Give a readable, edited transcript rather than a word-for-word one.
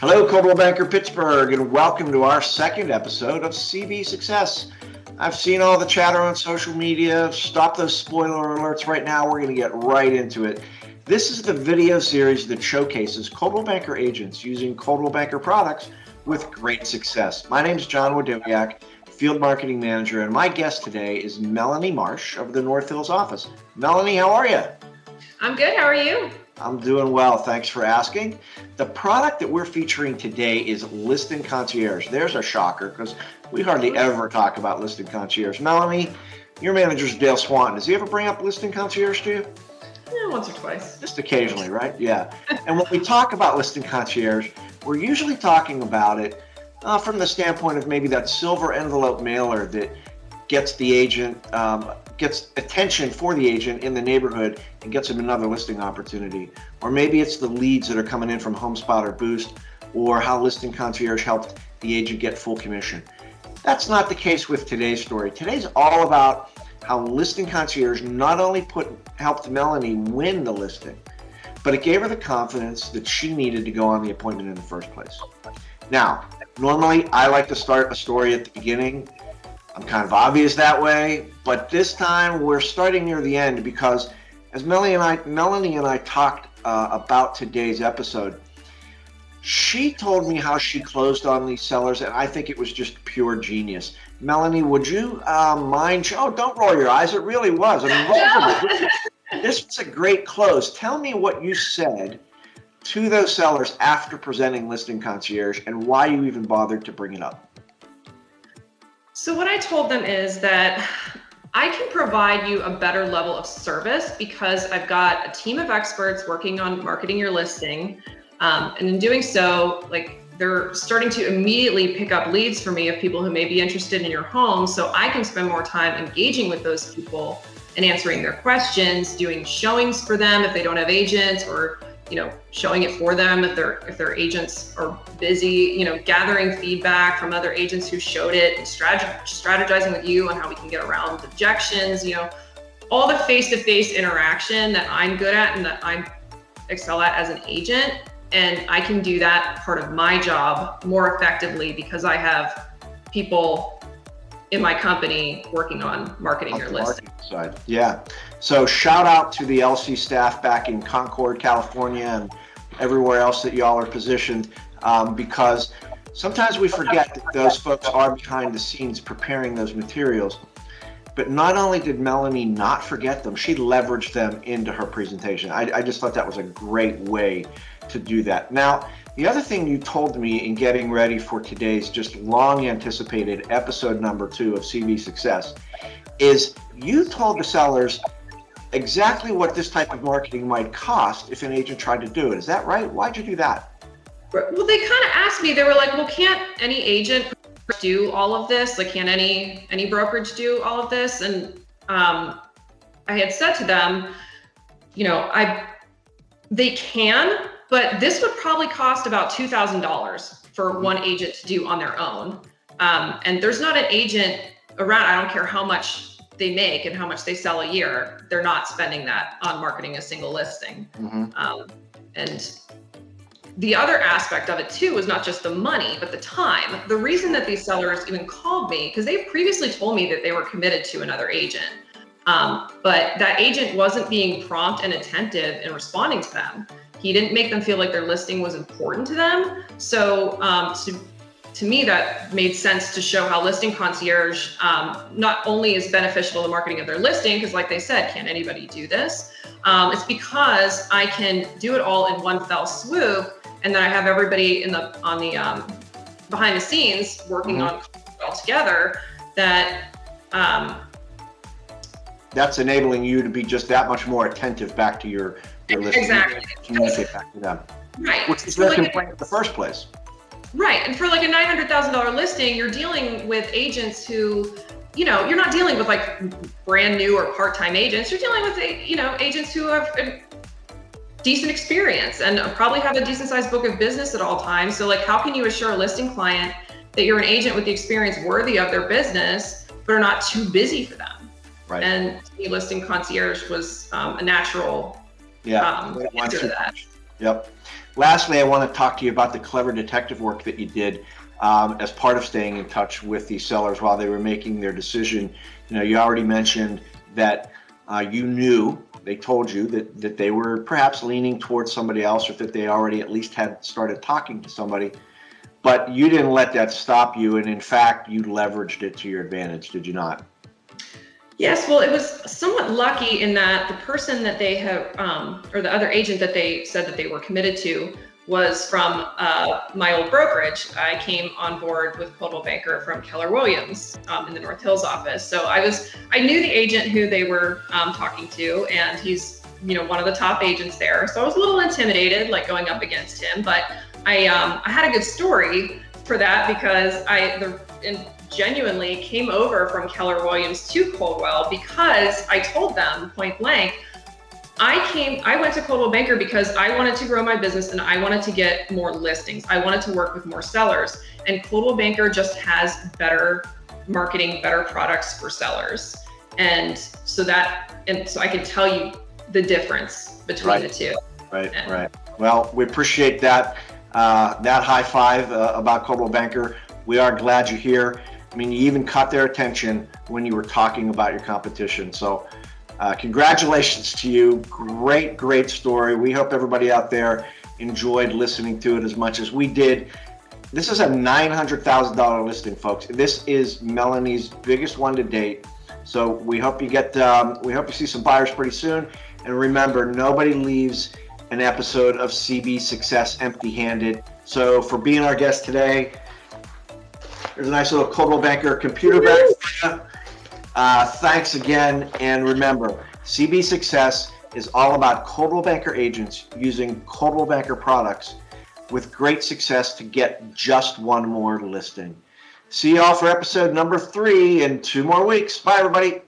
Hello, Coldwell Banker Pittsburgh, and welcome to our second episode of CBSuccess. I've seen all the chatter on social media. Stop those spoiler alerts right now. We're going to get right into it. This is the video series that showcases Coldwell Banker agents using Coldwell Banker products with great success. My name is John Wdowiak, Field Marketing Manager, and my guest today is Melanie Marsh of the North Hills office. Melanie, how are you? I'm good. How are you? I'm doing well. Thanks for asking. The product that we're featuring today is Listing Concierge. There's a shocker because we hardly ever talk about Listing Concierge. Melanie, your manager's Dale Swanton. Does he ever bring up Listing Concierge to you? Yeah, once or twice. Just occasionally, right? Yeah. And when we talk about Listing Concierge, we're usually talking about it from the standpoint of maybe that silver envelope mailer that gets the agent, gets attention for the agent in the neighborhood and gets him another listing opportunity. Or maybe it's the leads that are coming in from HomeSpot or Boost, or how Listing Concierge helped the agent get full commission. That's not the case with today's story. Today's all about how Listing Concierge not only helped Melanie win the listing, but it gave her the confidence that she needed to go on the appointment in the first place. Now, normally I like to start a story at the beginning. I'm kind of obvious that way, but this time we're starting near the end because as Melanie and I talked about today's episode, she told me how she closed on these sellers, and I think it was just pure genius. Melanie, would you mind? Oh, don't roll your eyes. It really was. I mean, this was a great close. Tell me what you said to those sellers after presenting Listing Concierge and why you even bothered to bring it up. So what I told them is that I can provide you a better level of service because I've got a team of experts working on marketing your listing. And in doing so, they're starting to immediately pick up leads for me of people who may be interested in your home. So I can spend more time engaging with those people and answering their questions, doing showings for them if they don't have agents, or showing it for them if their agents are busy, gathering feedback from other agents who showed it, and strategizing with you on how we can get around objections, all the face-to-face interaction that I'm good at and that I excel at as an agent. And I can do that part of my job more effectively because I have people in my company working on marketing your listing. Side. Yeah. So shout out to the LC staff back in Concord, California, and everywhere else that y'all are positioned, because sometimes we forget that those folks are behind the scenes preparing those materials. But not only did Melanie not forget them, she leveraged them into her presentation. I just thought that was a great way to do that. Now, the other thing you told me in getting ready for today's just long anticipated episode number 2 of CBSuccess is you told the sellers exactly what this type of marketing might cost if an agent tried to do it. Is that right? Why'd you do that? Well, they kind of asked me, they were like, well, can't any agent do all of this? Like, can't any brokerage do all of this? And I had said to them, they can, but this would probably cost about $2,000 for one agent to do on their own. And there's not an agent around, I don't care how much they make and how much they sell a year, they're not spending that on marketing a single listing. And the other aspect of it too was not just the money, but the time. The reason that these sellers even called me, because they previously told me that they were committed to another agent, but that agent wasn't being prompt and attentive in responding to them. He didn't make them feel like their listing was important to them. So to me, that made sense to show how Listing Concierge not only is beneficial to the marketing of their listing, because like they said, can anybody do this? It's because I can do it all in one fell swoop, and then I have everybody on the behind the scenes working on it all together. That's enabling you to be just that much more attentive back to your listing. Exactly. Communicate back to them. Right. Which is their complaint in the first place. Right. And for like a $900,000 listing, you're dealing with agents who, you're not dealing with like brand new or part-time agents. You're dealing with, agents who have a decent experience and probably have a decent sized book of business at all times. So like, how can you assure a listing client that you're an agent with the experience worthy of their business, but are not too busy for them? Right. And Listing Concierge was a natural answer to that. Yep. Lastly, I want to talk to you about the clever detective work that you did as part of staying in touch with these sellers while they were making their decision. You already mentioned that you knew, they told you that they were perhaps leaning towards somebody else, or that they already at least had started talking to somebody, but you didn't let that stop you. And in fact, you leveraged it to your advantage, did you not? Yes, well, it was somewhat lucky in that the person that they have, or the other agent that they said that they were committed to, was from my old brokerage. I came on board with Coldwell Banker from Keller Williams in the North Hills office. So I knew the agent who they were talking to, and he's one of the top agents there. So I was a little intimidated, like going up against him, but I had a good story for that, because I genuinely came over from Keller Williams to Coldwell because I told them point blank, I went to Coldwell Banker because I wanted to grow my business and I wanted to get more listings. I wanted to work with more sellers, and Coldwell Banker just has better marketing, better products for sellers. And so I can tell you the difference between the two. Right. Well, we appreciate that high five about Coldwell Banker. We are glad you're here. I mean, you even caught their attention when you were talking about your competition. So congratulations to you. Great story. We hope everybody out there enjoyed listening to it as much as we did. This is a $900,000 listing, folks. This is Melanie's biggest one to date. So we hope you see some buyers pretty soon. And remember, nobody leaves an episode of CBSuccess empty-handed. So for being our guest today, there's a nice little Coldwell Banker computer bag for you. Thanks again. And remember, CBSuccess is all about Coldwell Banker agents using Coldwell Banker products with great success to get just one more listing. See you all for episode number 3 in 2 more weeks. Bye, everybody.